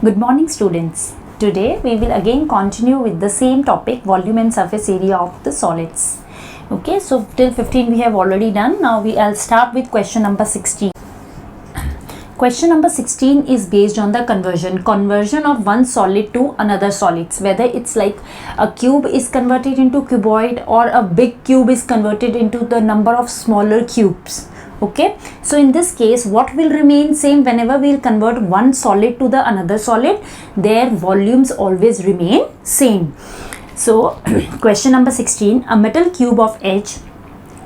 Good morning, students. Today we will again continue with the same topic, volume and surface area of the solids. Okay, so till 15 we have already done. Now I'll start with question number 16. Question number 16 is based on the conversion of one solid to another solids, whether it's like a cube is converted into cuboid or a big cube is converted into the number of smaller cubes. Okay, so in this case what will remain same? Whenever we'll convert one solid to the another solid, their volumes always remain same. So question number 16, a metal cube of edge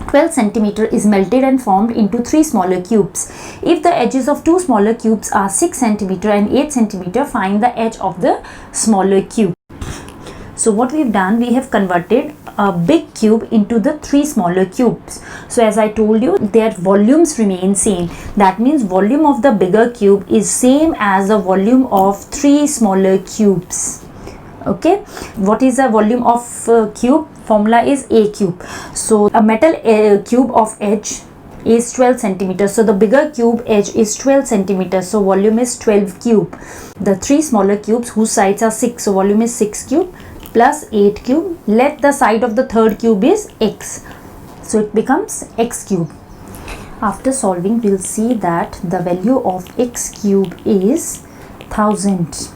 12 cm is melted and formed into 3 smaller cubes. If the edges of 2 smaller cubes are 6 cm and 8 cm, find the edge of the smaller cube. So what we've done, we have converted a big cube into the 3 smaller cubes. So as I told you, their volumes remain same. That means volume of the bigger cube is same as the volume of 3 smaller cubes. Okay, what is the volume of cube? Formula is A cube. So a metal cube of edge is 12 cm. So the bigger cube edge is 12 cm. So volume is 12 cube. The 3 smaller cubes whose sides are 6. So volume is 6 cube plus 8 cube. Let the side of the third cube is x. So it becomes x cube. After solving, we'll see that the value of x cube is 1000.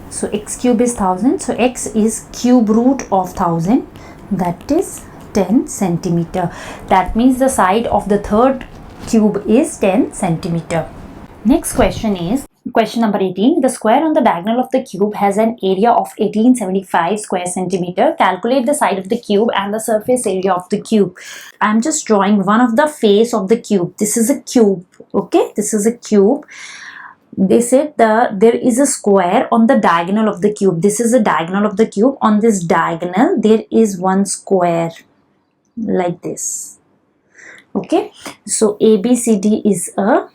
So x cube is 1000. So x is cube root of 1000. That is 10 centimeter. That means the side of the third cube is 10 centimeter. Next question is question number 18. The square on the diagonal of the cube has an area of 1875 square centimeter. Calculate the side of the cube and the surface area of the cube. I am just drawing one of the face of the cube. This is a cube. Okay, this is a cube. They said there is a square on the diagonal of the cube. This is the diagonal of the cube. On this diagonal there is one square like this. Okay, so ABCD is a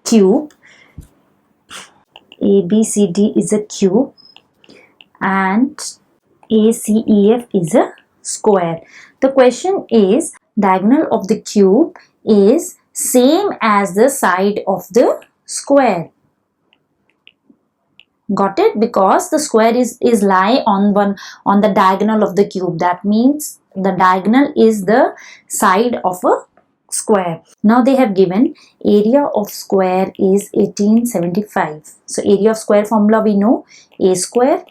cube. ABCD is a cube and ACEF is a square. The question is, diagonal of the cube is same as the side of the square. Got it? Because the square is lie on the diagonal of the cube. That means the diagonal is the side of a square. Now they have given area of square is 1875. So area of square formula we know, a square.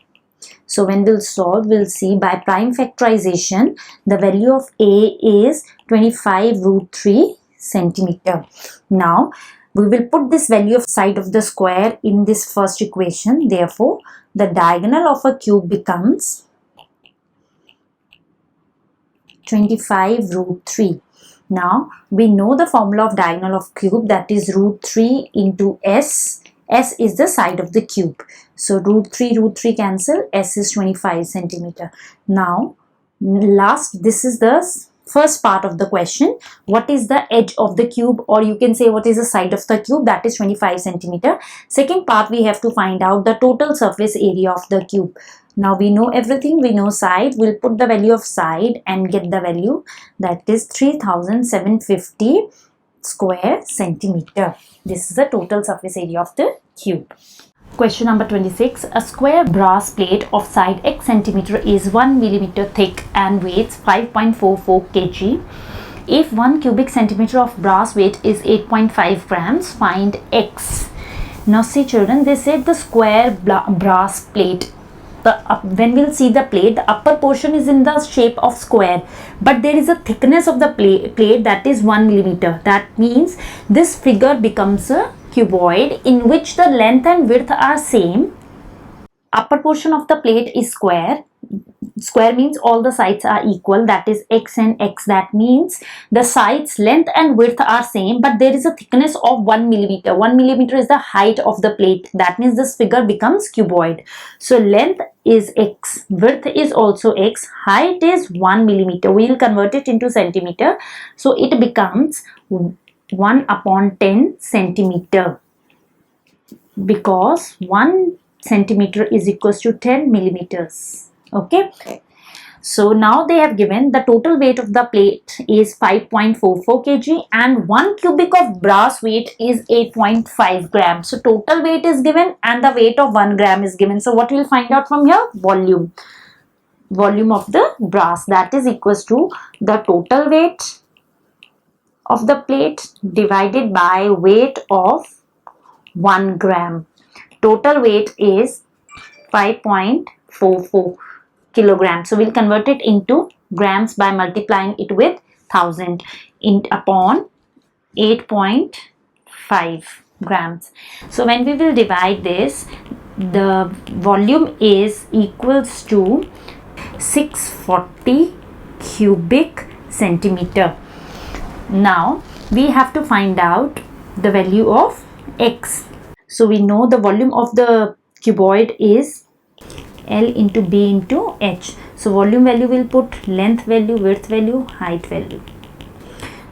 So when we'll solve, we'll see by prime factorization the value of a is 25 root 3 centimeter. Now we will put this value of side of the square in this first equation. Therefore the diagonal of a cube becomes 25 root 3. Now we know the formula of diagonal of cube, that is root 3 into s. S is the side of the cube. So root 3 cancel, s is 25 centimeter. Now this is the first part of the question. What is the edge of the cube, or you can say what is the side of the cube? That is 25 centimeter. Second part, we have to find out the total surface area of the cube. Now we know everything. We know side. We'll put the value of side and get the value, that is 3750 square centimeter. This is the total surface area of the cube. Question number 26. A square brass plate of side x centimeter is 1 millimeter thick and weighs 5.44 kg. If 1 cubic centimeter of brass weight is 8.5 grams, find x. Now see children, they said the square brass plate. When we'll see the plate, the upper portion is in the shape of square, but there is a thickness of the plate that is 1 millimeter. That means this figure becomes a cuboid in which the length and width are same. Upper portion of the plate is square. Square means all the sides are equal, that is x and x. That means the sides length and width are same, but there is a thickness of 1 millimeter. 1 millimeter is the height of the plate. That means this figure becomes cuboid. So length is x, width is also x, height is 1 millimeter. We will convert it into centimeter. So it becomes 1 upon 10 centimeter, because 1 centimeter is equals to 10 millimeters. Okay, So now they have given the total weight of the plate is 5.44 kg and 1 cubic of brass weight is 8.5 grams. So total weight is given and the weight of 1 gram is given. So what we will find out from here? Volume. Volume of the brass, that is equals to the total weight of the plate divided by weight of 1 gram. Total weight is 5.44 kilograms. So we'll convert it into grams by multiplying it with 1000 upon 8.5 grams. So when we will divide this, the volume is equals to 640 cubic centimeter. Now we have to find out the value of x. So we know the volume of the cuboid is L into B into H. So volume value will put length value, width value, height value.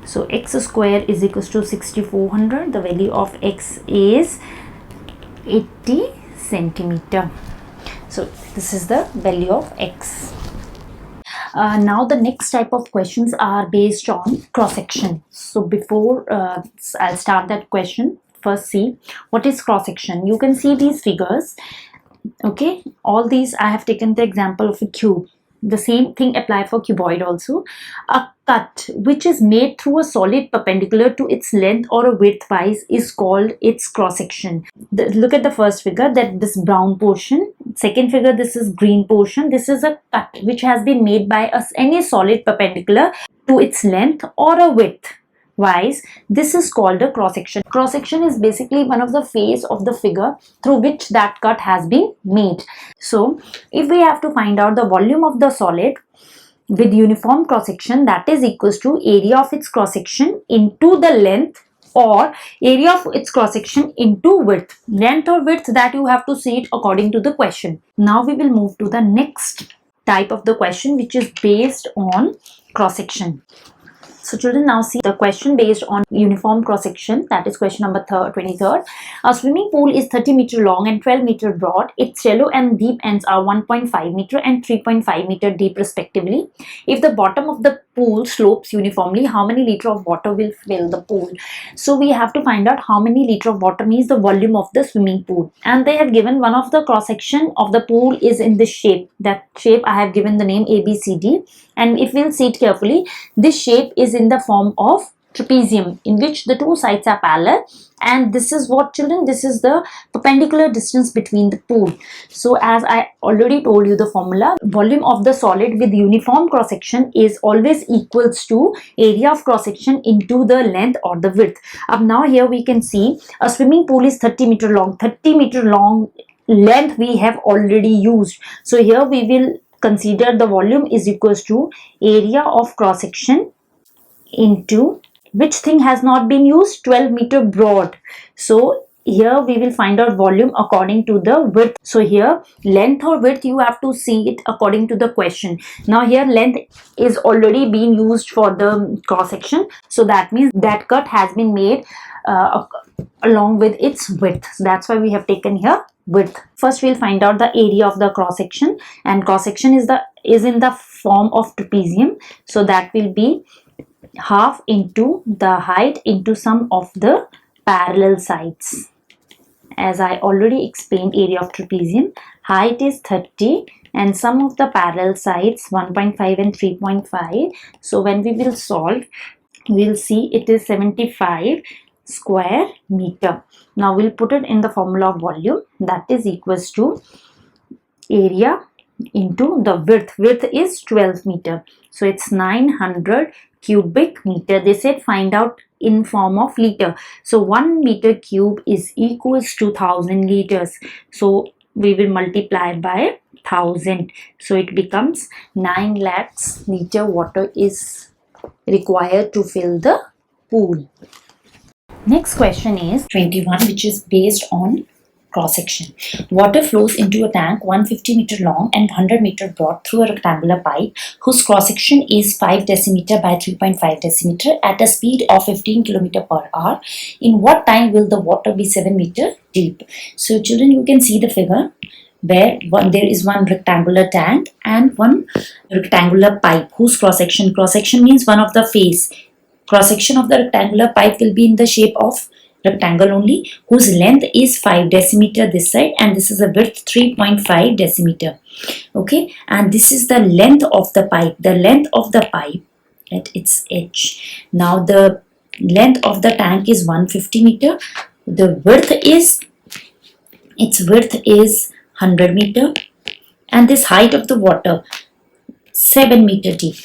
So x square is equals to 6400. The value of x is 80 centimeter. So this is the value of x. Now the next type of questions are based on cross section. So before I'll start that question, first see what is cross section. You can see these figures. Okay, all these I have taken the example of a cube. The same thing apply for cuboid also. A cut which is made through a solid perpendicular to its length or a width wise is called its cross section. Look at the first figure, that this brown portion. Second figure, this is green portion. This is a cut which has been made by any solid perpendicular to its length or a width wise. This is called a cross section. Cross section is basically one of the face of the figure through which that cut has been made. So if we have to find out the volume of the solid with uniform cross section, that is equals to area of its cross section into the length or area of its cross section into width. Length or width, that you have to see it according to the question. Now we will move to the next type of the question, which is based on cross section. So children, now see the question based on uniform cross section, that is question number 23rd. A swimming pool is 30 meter long and 12 meter broad. Its shallow and deep ends are 1.5 meter and 3.5 meter deep respectively. If the bottom of the pool slopes uniformly, how many liter of water will fill the pool? So we have to find out how many liter of water means the volume of the swimming pool. And they have given one of the cross section of the pool is in this shape. That shape I have given the name ABCD. And if we'll see it carefully, this shape is in the form of trapezium in which the two sides are parallel, and this is what children, this is the perpendicular distance between the pool. So as I already told you the formula, volume of the solid with uniform cross section is always equals to area of cross section into the length or the width. Up now here we can see a swimming pool is 30 meter long. 30 meter long length we have already used. So here we will consider the volume is equals to area of cross section into which thing has not been used, 12 meter broad. So here we will find out volume according to the width. So here length or width you have to see it according to the question. Now here length is already being used for the cross section, so that means that cut has been made along with its width. So that's why we have taken here width. First we'll find out the area of the cross section, and cross section is in the form of trapezium, so that will be half into the height into sum of the parallel sides. As I already explained, area of trapezium, height is 30 and sum of the parallel sides 1.5 and 3.5. So when we will solve, we'll see it is 75 square meter. Now we'll put it in the formula of volume, that is equals to area into the width. Width is 12 meter, so it's 900 cubic meter. They said find out in form of liter. So 1 meter cube is equals to 1000 liters. So we will multiply by 1000. So it becomes 9 lakhs liter water is required to fill the pool. Next question is 21, which is based on cross section. Water flows into a tank 150 meter long and 100 meter broad through a rectangular pipe whose cross section is 5 decimeter by 3.5 decimeter at a speed of 15 km per hour. In what time will the water be 7 meter deep? So children, you can see the figure. where there is one rectangular tank and one rectangular pipe whose cross section means one of the face. Cross section of the rectangular pipe will be in the shape of rectangle only, whose length is 5 decimeter this side and this is a width 3.5 decimeter. Okay, and this is the length of the pipe. The length of the pipe at its edge. Now the length of the tank is 150 meter. The width is 100 meter, and this height of the water 7 meter deep.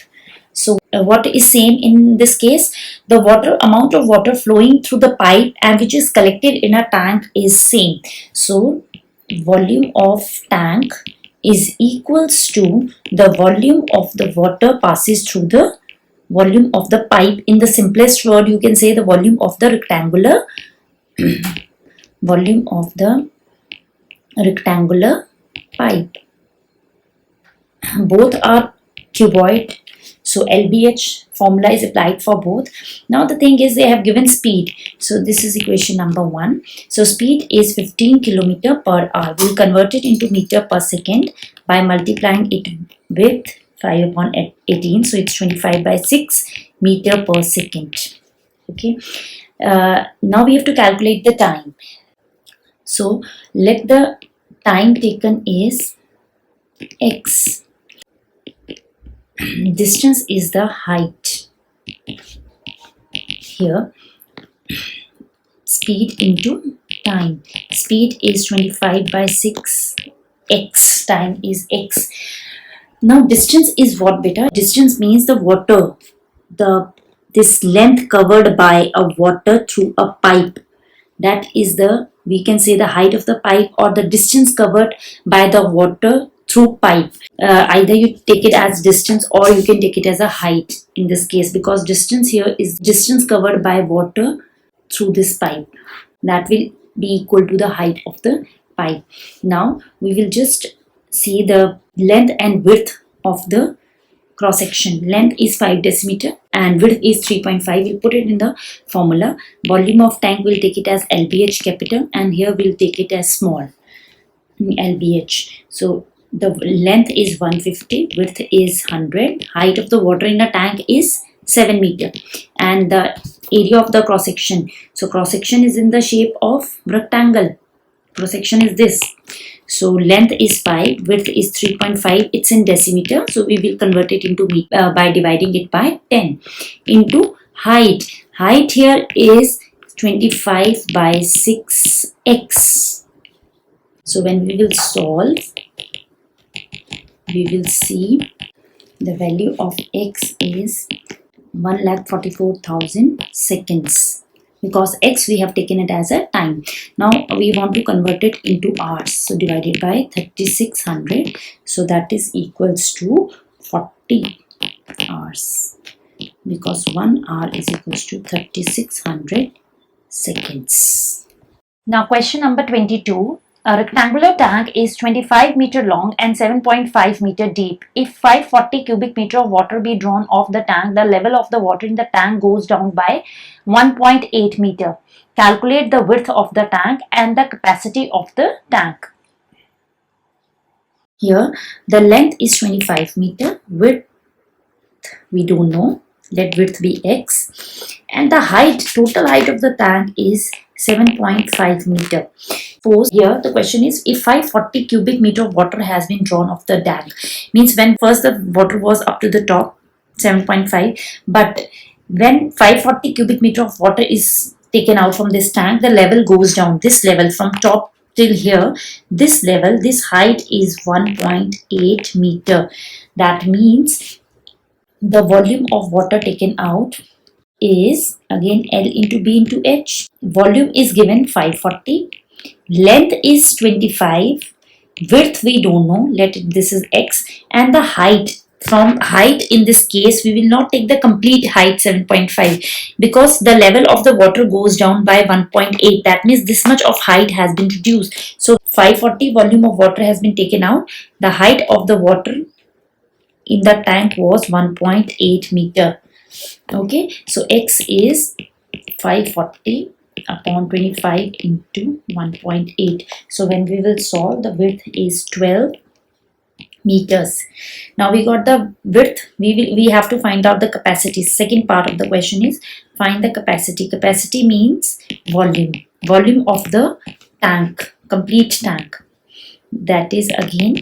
So what is same in this case? The amount of water flowing through the pipe and which is collected in a tank is same. So volume of tank is equals to the volume of the water passes through the volume of the pipe. In the simplest word, you can say the volume of the rectangular volume of the rectangular pipe. Both are cuboid, so LBH formula is applied for both. Now the thing is they have given speed, so this is equation number 1. So speed is 15 km per hour. We'll convert it into meter per second by multiplying it with 5 upon 18, so it's 25 by 6 meter per second. Okay, now we have to calculate the time. So let the time taken is x. Distance is the height. Here speed into time. Speed is 25 by 6 x. Time is x. Now distance is what, beta? Distance means the water, this length covered by a water through a pipe. That is we can say the height of the pipe or the distance covered by the water through pipe. Either you take it as distance or you can take it as a height in this case, because distance here is distance covered by water through this pipe. That will be equal to the height of the pipe. Now we will just see the length and width of the cross section. Length is 5 decimeter and width is 3.5. We'll put it in the formula. Volume of tank, we'll take it as LBH capital, and here we'll take it as small LBH. So the length is 150, width is 100, height of the water in a tank is 7 meter, and the area of the cross section. So cross section is in the shape of rectangle. Cross section is this. So length is 5, width is 3.5, it's in decimeter, so we will convert it into meter by dividing it by 10 into height. Height here is 25 by 6x. So when we will solve, we will see the value of x is 1,44,000 seconds. Because x we have taken it as a time. Now we want to convert it into hours. So divided by 3600. So that is equals to 40 hours. Because 1 hour is equals to 3600 seconds. Now question number 22. A rectangular tank is 25 meter long and 7.5 meter deep. If 540 cubic meter of water be drawn off the tank, the level of the water in the tank goes down by 1.8 meter. Calculate the width of the tank and the capacity of the tank. Here the length is 25 meter, width we don't know, let width be x, and the height, total height of the tank is 7.5 meter. Suppose here the question is, if 540 cubic meter of water has been drawn off the tank, means when first the water was up to the top 7.5, but when 540 cubic meter of water is taken out from this tank, the level goes down. This level from top till here, this level, this height is 1.8 meter. That means the volume of water taken out is again L into B into H. Volume is given 540, length is 25, width we don't know, this is x, and the height, from height in this case we will not take the complete height 7.5 because the level of the water goes down by 1.8. That means this much of height has been reduced. So 540 volume of water has been taken out. The height of the water in the tank was 1.8 meter. Okay, so x is 540 upon 25 into 1.8. So when we will solve, the width is 12 meters. Now we got the width. We have to find out the capacity. Second part of the question is find the capacity. Capacity means volume. Volume of the tank, complete tank. That is again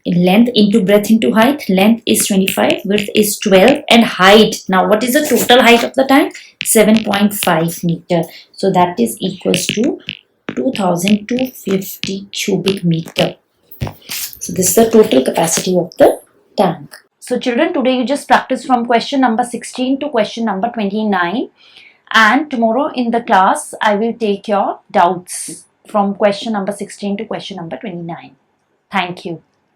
length into breadth into height. Length is 25, width is 12, and height. Now what is the total height of the tank? 7.5 meter. So that is equals to 2250 cubic meter. So this is the total capacity of the tank. So children, today you just practice from question number 16 to question number 29, and tomorrow in the class I will take your doubts from question number 16 to question number 29. Thank you.